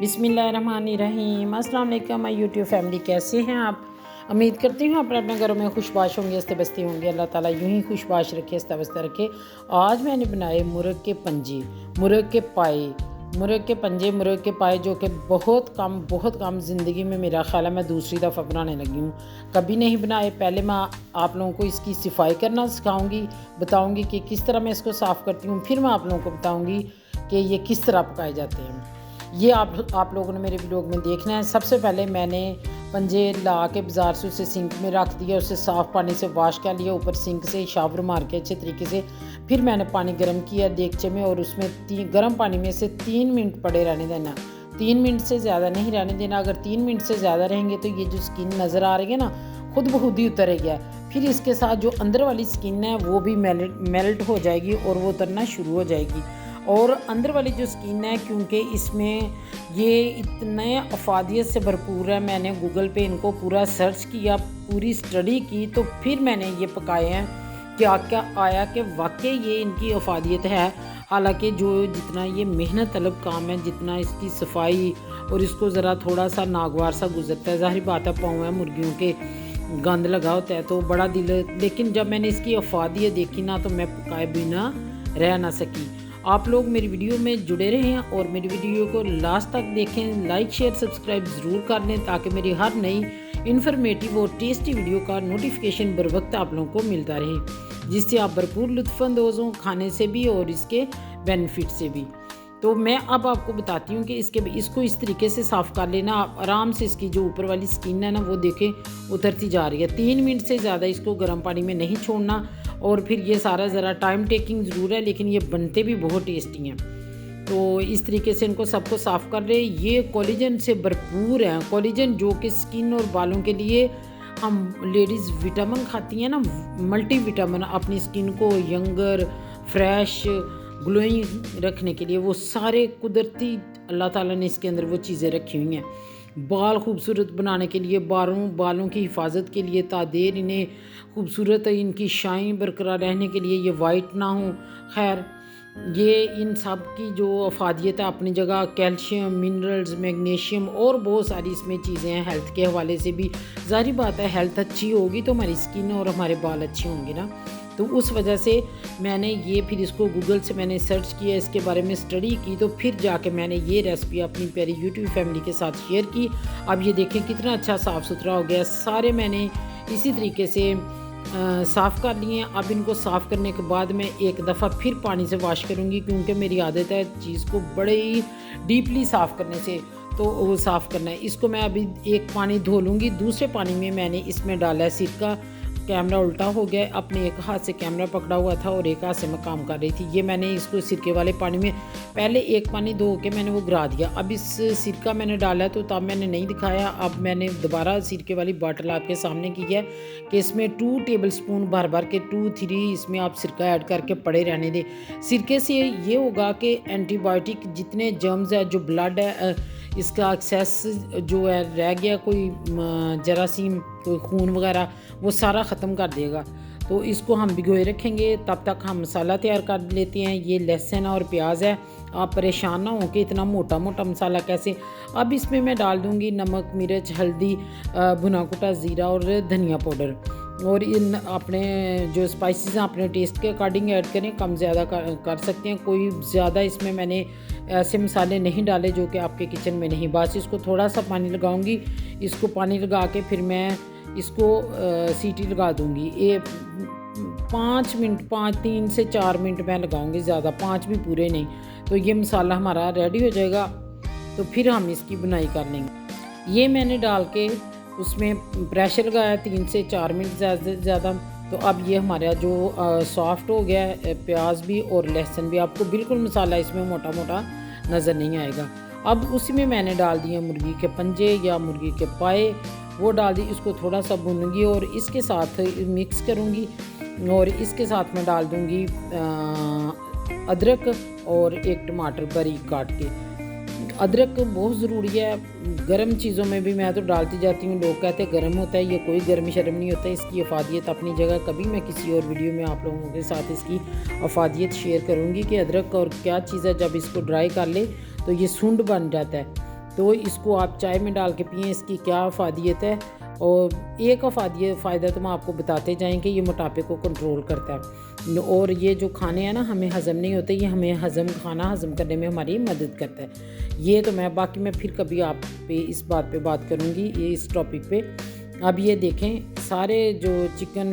बिस्मिल्लाहिर्रहमानिर्रहीम। अस्सलाम वालेकुम माय यूट्यूब फैमिली, कैसे हैं आप? उम्मीद करती हूँ अपने अपने घरों में खुशबाश होंगे, हंसते बसते होंगे। अल्लाह ताला यूं ही खुशबाश रखे, हंसता बसता रखे। आज मैंने बनाए मुर्ग के पंजे, मुर्ग के पाए, मुर्ग के पंजे, मुर्ग के पाए, जो कि बहुत कम ज़िंदगी में मेरा ख्याल है मैं दूसरी दफ़ा बनाने लगी हूँ। कभी नहीं बनाए। पहले मैं आप लोगों को इसकी सफाई करना सिखाऊंगी, बताऊंगी कि किस तरह मैं इसको साफ़ करती हूँ। फिर मैं आप लोगों को बताऊंगी कि ये किस तरह पकाए जाते हैं। ये आप लोगों ने मेरे व्लॉग में देखना है। सबसे पहले मैंने पंजे ला के बाज़ार से उसे सिंक में रख दिया, उसे साफ़ पानी से वॉश कर लिया, ऊपर सिंक से शावर मार के अच्छे तरीके से। फिर मैंने पानी गर्म किया देगचे में, और उसमें गर्म पानी में से 3 मिनट पड़े रहने देना। 3 मिनट से ज़्यादा नहीं रहने देना। अगर 3 मिनट से ज़्यादा रहेंगे तो ये जो स्किन नज़र आ रही है ना, खुद ब खुद ही उतरेगी। फिर इसके साथ जो अंदर वाली स्किन है वो भी मेल्ट हो जाएगी और वो उतरना शुरू हो जाएगी। और अंदर वाली जो स्किन है, क्योंकि इसमें ये इतने अफादियत से भरपूर है, मैंने गूगल पे इनको पूरा सर्च किया, पूरी स्टडी की, तो फिर मैंने ये पकाए हैं। क्या क्या आया कि वाकई ये इनकी अफादियत है। हालांकि जो जितना ये मेहनत तलब काम है, जितना इसकी सफाई और इसको ज़रा थोड़ा सा नागवार सा गुजरता है, ज़ाहिर बात है पाँव है मुर्गियों के, गंद लगा होता है तो बड़ा दिल। लेकिन जब मैंने इसकी अफादियत देखी ना, तो मैं पकाए बिना रह ना सकी। आप लोग मेरी वीडियो में जुड़े रहें और मेरी वीडियो को लास्ट तक देखें। लाइक शेयर सब्सक्राइब ज़रूर कर लें ताकि मेरी हर नई इन्फॉर्मेटिव और टेस्टी वीडियो का नोटिफिकेशन बर वक्त आप लोगों को मिलता रहे, जिससे आप भरपूर लुत्फ़अंदोज़ हों खाने से भी और इसके बेनिफिट से भी। तो मैं अब आपको बताती हूँ कि इसको इस तरीके से साफ़ कर लेना। आप आराम से इसकी जो ऊपर वाली स्किन है ना, वो देखें उतरती जा रही है। 3 मिनट से ज़्यादा इसको गर्म पानी में नहीं छोड़ना। और फिर ये सारा ज़रा टाइम टेकिंग ज़रूर है, लेकिन ये बनते भी बहुत टेस्टी हैं। तो इस तरीके से इनको सबको साफ़ कर रहे। ये कोलेजन से भरपूर हैं, कोलेजन जो कि स्किन और बालों के लिए, हम लेडीज़ विटामिन खाती हैं ना, मल्टी विटामिन, अपनी स्किन को यंगर, फ्रेश, ग्लोइंग रखने के लिए, वो सारे कुदरती अल्लाह ताला ने इसके अंदर वो चीज़ें रखी हुई हैं। बाल खूबसूरत बनाने के लिए, बालों की हिफाजत के लिए, तादेर इन्हें खूबसूरत, इनकी शाइन बरकरार रहने के लिए, ये वाइट ना हो। खैर, ये इन सब की जो अफादियत है अपनी जगह, कैल्शियम, मिनरल्स, मैग्नीशियम और बहुत सारी इसमें चीज़ें हैं। हेल्थ के हवाले से भी ज़ाहिर बात है, हेल्थ अच्छी होगी तो हमारी स्किन और हमारे बाल अच्छे होंगे ना। तो उस वजह से मैंने ये फिर इसको गूगल से मैंने सर्च किया, इसके बारे में स्टडी की, तो फिर जाके मैंने ये रेसिपी अपनी प्यारी यूट्यूब फैमिली के साथ शेयर की। अब ये देखें कितना अच्छा साफ़ सुथरा हो गया। सारे मैंने इसी तरीके से साफ़ कर लिए हैं। अब इनको साफ़ करने के बाद मैं एक दफ़ा फिर पानी से वॉश करूँगी, क्योंकि मेरी आदत है चीज़ को बड़े ही डीपली साफ़ करने से, तो वो साफ़ करना है। इसको मैं अभी एक पानी धो लूँगी। दूसरे पानी में मैंने इसमें डाला है सिरका। कैमरा उल्टा हो गया, अपने एक हाथ से कैमरा पकड़ा हुआ था और एक हाथ से मैं काम कर रही थी। ये मैंने इसको सिरके वाले पानी में पहले एक पानी धो के मैंने वो गिरा दिया। अब इस सिरका मैंने डाला है तो तब मैंने नहीं दिखाया। अब मैंने दोबारा सिरके वाली बॉटल आपके सामने की है कि इसमें 2 टेबलस्पून भर के 2-3 इसमें आप सिरका ऐड करके पड़े रहने दें। सिरके से ये होगा कि एंटीबायोटिक जितने जर्म्स है, जो ब्लड है, इसका एक्सेस जो है रह गया, कोई जरासीम, कोई खून वगैरह, वो सारा ख़त्म कर देगा। तो इसको हम भिगोए रखेंगे। तब तक हम मसाला तैयार कर लेते हैं। ये लहसुन और प्याज है। आप परेशान ना हो कि इतना मोटा मोटा मसाला कैसे। अब इसमें मैं डाल दूँगी नमक, मिर्च, हल्दी, भुना कुटा ज़ीरा और धनिया पाउडर। और इन अपने जो स्पाइसेस हैं अपने टेस्ट के अकॉर्डिंग ऐड करें, कम ज़्यादा कर सकते हैं। कोई ज़्यादा इसमें मैंने ऐसे मसाले नहीं डाले जो कि आपके किचन में नहीं। बस इसको थोड़ा सा पानी लगाऊंगी। इसको पानी लगा के फिर मैं इसको सीटी लगा दूंगी। ये 5 मिनट, 3 से 4 मिनट मैं लगाऊंगी, ज़्यादा 5 भी पूरे नहीं। तो ये मसाला हमारा रेडी हो जाएगा। तो फिर हम इसकी बुनाई कर लेंगे। ये मैंने डाल के उसमें प्रेशर लगाया 3 से 4 मिनट ज़्यादा। तो अब ये हमारा जो सॉफ्ट हो गया है, प्याज भी और लहसुन भी, आपको बिल्कुल मसाला इसमें मोटा मोटा नज़र नहीं आएगा। अब उसी में मैंने डाल दिया मुर्गी के पंजे या मुर्गी के पाए, वो डाल दी। इसको थोड़ा सा भूनूंगी और इसके साथ मिक्स करूँगी। और इसके साथ मैं डाल दूँगी अदरक और एक टमाटर बारीक काट के। अदरक बहुत ज़रूरी है। गर्म चीज़ों में भी मैं तो डालती जाती हूँ। लोग कहते हैं गर्म होता है, ये कोई गर्म शर्म नहीं होता। इसकी अफादियत अपनी जगह। कभी मैं किसी और वीडियो में आप लोगों के साथ इसकी अफादियत शेयर करूँगी कि अदरक और क्या चीज़ है, जब इसको ड्राई कर ले तो ये सुंड बन जाता है। तो इसको आप चाय में डाल के पिएँ। इसकी क्या अफादियत है, और एक फ़ायदा तो मैं आपको बताते जाएँ कि ये मोटापे को कंट्रोल करता है, और ये जो खाने हैं ना हमें हज़म नहीं होते, ये हमें खाना हज़म करने में हमारी मदद करता है। ये तो बाकी मैं फिर कभी आप पे इस बात पे बात करूँगी, ये इस टॉपिक पे। अब ये देखें सारे जो चिकन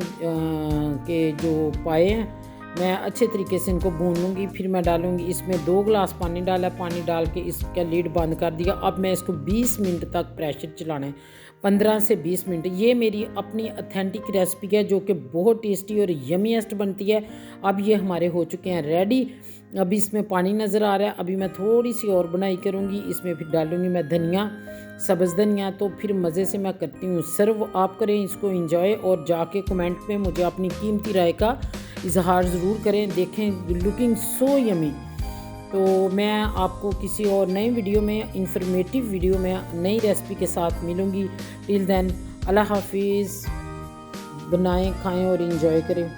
के जो पाए हैं, मैं अच्छे तरीके से इनको भून लूँगी। फिर मैं डालूँगी इसमें 2 गिलास पानी डाला, पानी डाल के इसका लीड बंद कर दिया। अब मैं इसको 20 मिनट तक प्रेशर चलाना है, 15 से 20 मिनट। ये मेरी अपनी ऑथेंटिक रेसिपी है जो कि बहुत टेस्टी और यमीएस्ट बनती है। अब ये हमारे हो चुके हैं रेडी। अभी इसमें पानी नज़र आ रहा है, अभी मैं थोड़ी सी और बनाई करूँगी। इसमें फिर डालूँगी मैं धनिया, सब्ज़ धनिया। तो फिर मज़े से मैं करती हूँ सर्व। आप करें इसको एंजॉय, और जाके कमेंट में मुझे अपनी कीमती राय का इजहार ज़रूर करें। देखें लुकिंग सो यमी। तो मैं आपको किसी और नई वीडियो में, इंफॉर्मेटिव वीडियो में, नई रेसिपी के साथ मिलूँगी। टिल देन अल्लाह हाफिज़। बनाएं, खाएं और एंजॉय करें।